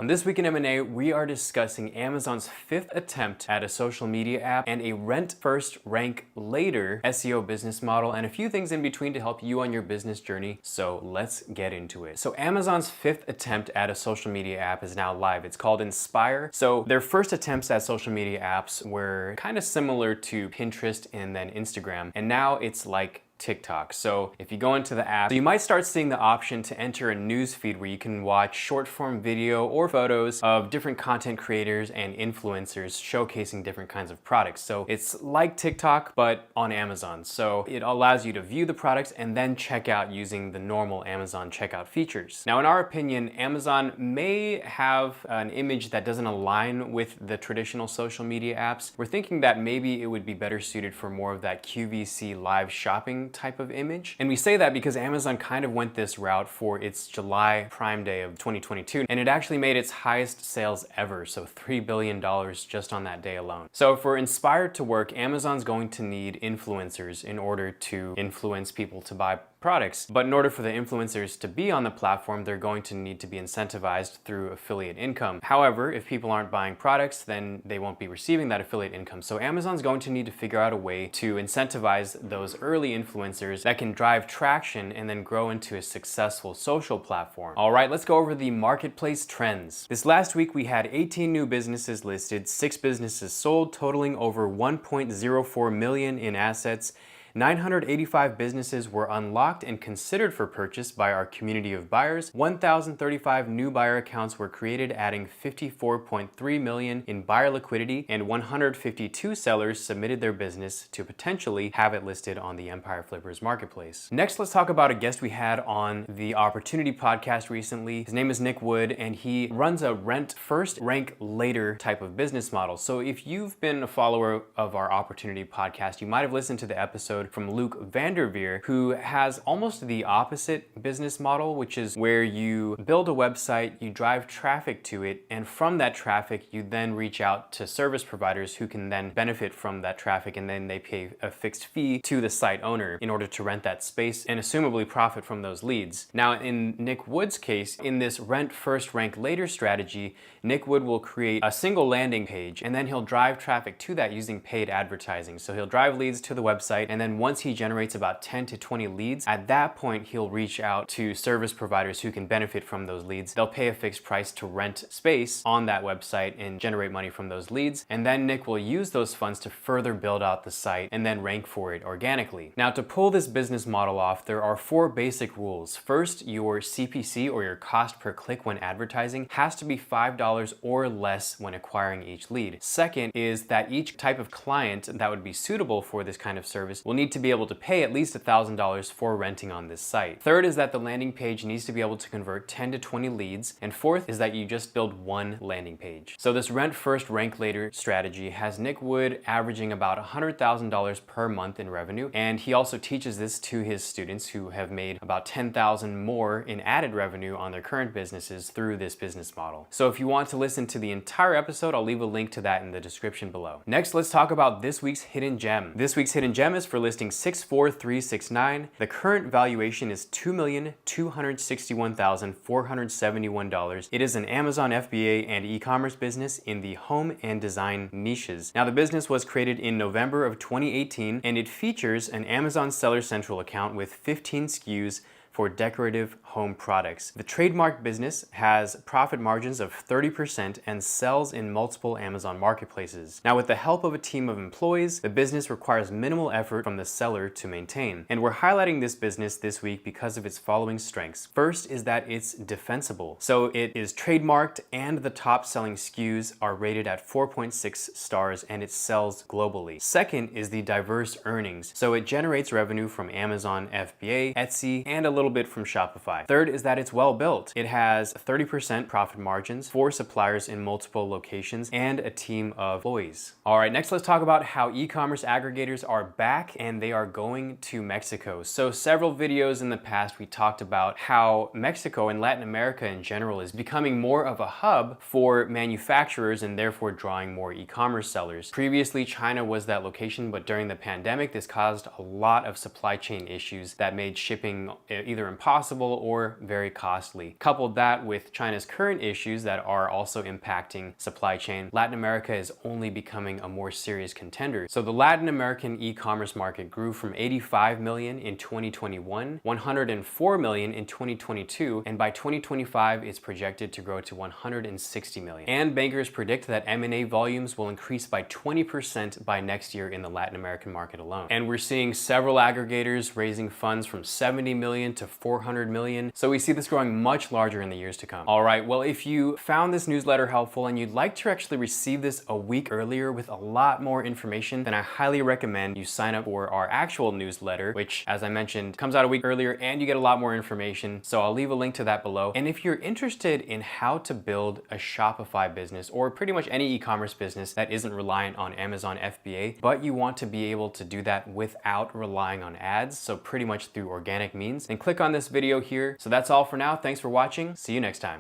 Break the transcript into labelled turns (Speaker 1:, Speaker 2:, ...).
Speaker 1: On This Week in M&A, we are discussing Amazon's fifth attempt at a social media app and a rent first, rank later SEO business model and a few things in between to help you on your business journey. So let's get into it. So Amazon's fifth attempt at a social media app is now live. It's called Inspire. So their first attempts at social media apps were kind of similar to Pinterest and then Instagram. And now it's like TikTok. So if you go into the app, you might start seeing the option to enter a news feed where you can watch short form video or photos of different content creators and influencers showcasing different kinds of products. So it's like TikTok, but on Amazon. So it allows you to view the products and then check out using the normal Amazon checkout features. Now, in our opinion, Amazon may have an image that doesn't align with the traditional social media apps. We're thinking that maybe it would be better suited for more of that QVC live shopping type of image. And we say that because Amazon kind of went this route for its July Prime Day of 2022, and it actually made its highest sales ever, so $3 billion just on that day alone. So for Inspire to work, Amazon's going to need influencers in order to influence people to buy products. But in order for the influencers to be on the platform, they're going to need to be incentivized through affiliate income. However, if people aren't buying products, then they won't be receiving that affiliate income. So Amazon's going to need to figure out a way to incentivize those early influencers that can drive traction and then grow into a successful social platform. All right, let's go over the marketplace trends. This last week, we had 18 new businesses listed, 6 businesses sold, totaling over 1.04 million in assets. 985 businesses were unlocked and considered for purchase by our community of buyers. 1,035 new buyer accounts were created, adding 54.3 million in buyer liquidity, and 152 sellers submitted their business to potentially have it listed on the Empire Flippers marketplace. Next, let's talk about a guest we had on the Opportunity podcast recently. His name is Nick Wood, and he runs a rent first, rank later type of business model. So if you've been a follower of our Opportunity podcast, you might have listened to the episode from Luke Vanderveer, who has almost the opposite business model, which is where you build a website, you drive traffic to it, and from that traffic, you then reach out to service providers who can then benefit from that traffic, and then they pay a fixed fee to the site owner in order to rent that space and assumably profit from those leads. Now, in Nick Wood's case, in this rent first, rank later strategy, Nick Wood will create a single landing page, and then he'll drive traffic to that using paid advertising. So he'll drive leads to the website, and then once he generates about 10 to 20 leads, at that point, he'll reach out to service providers who can benefit from those leads. They'll pay a fixed price to rent space on that website and generate money from those leads. And then Nick will use those funds to further build out the site and then rank for it organically. Now, to pull this business model off, there are 4 basic rules. First, your CPC, or your cost per click when advertising, has to be $5 or less when acquiring each lead. Second is that each type of client that would be suitable for this kind of service will need to be able to pay at least $1,000 for renting on this site. Third is that the landing page needs to be able to convert 10 to 20 leads. And fourth is that you just build one landing page. So this rent first, rank later strategy has Nick Wood averaging about $100,000 per month in revenue. And he also teaches this to his students who have made about $10,000 more in added revenue on their current businesses through this business model. So if you want to listen to the entire episode, I'll leave a link to that in the description below. Next, let's talk about this week's hidden gem. This week's hidden gem is for listing 64369. The current valuation is $2,261,471. It is an Amazon FBA and e-commerce business in the home and design niches. Now, the business was created in November of 2018, and it features an Amazon Seller Central account with 15 SKUs for decorative home products. The trademark business has profit margins of 30% and sells in multiple Amazon marketplaces. Now, with the help of a team of employees, the business requires minimal effort from the seller to maintain. And we're highlighting this business this week because of its following strengths. First is that it's defensible. So it is trademarked, and the top selling SKUs are rated at 4.6 stars, and it sells globally. Second is the diverse earnings. So it generates revenue from Amazon FBA, Etsy, and a little bit from Shopify. Third is that it's well built. It has 30% profit margins, 4 suppliers in multiple locations, and a team of employees. All right, next let's talk about how e-commerce aggregators are back, and they are going to Mexico. So several videos in the past, we talked about how Mexico and Latin America in general is becoming more of a hub for manufacturers and therefore drawing more e-commerce sellers. Previously, China was that location, but during the pandemic, this caused a lot of supply chain issues that made shipping either either impossible or very costly. Coupled that with China's current issues that are also impacting supply chain, Latin America is only becoming a more serious contender. So the Latin American e-commerce market grew from 85 million in 2021, 104 million in 2022, and by 2025 it's projected to grow to 160 million. And bankers predict that M&A volumes will increase by 20% by next year in the Latin American market alone. And we're seeing several aggregators raising funds from 70 million to 400 million. So we see this growing much larger in the years to come. All right, well, if you found this newsletter helpful and you'd like to actually receive this a week earlier with a lot more information, then I highly recommend you sign up for our actual newsletter, which, as I mentioned, comes out a week earlier and you get a lot more information. So I'll leave a link to that below. And if you're interested in how to build a Shopify business or pretty much any e-commerce business that isn't reliant on Amazon FBA, but you want to be able to do that without relying on ads, so pretty much through organic means, then click on this video here. So that's all for now. Thanks for watching. See you next time.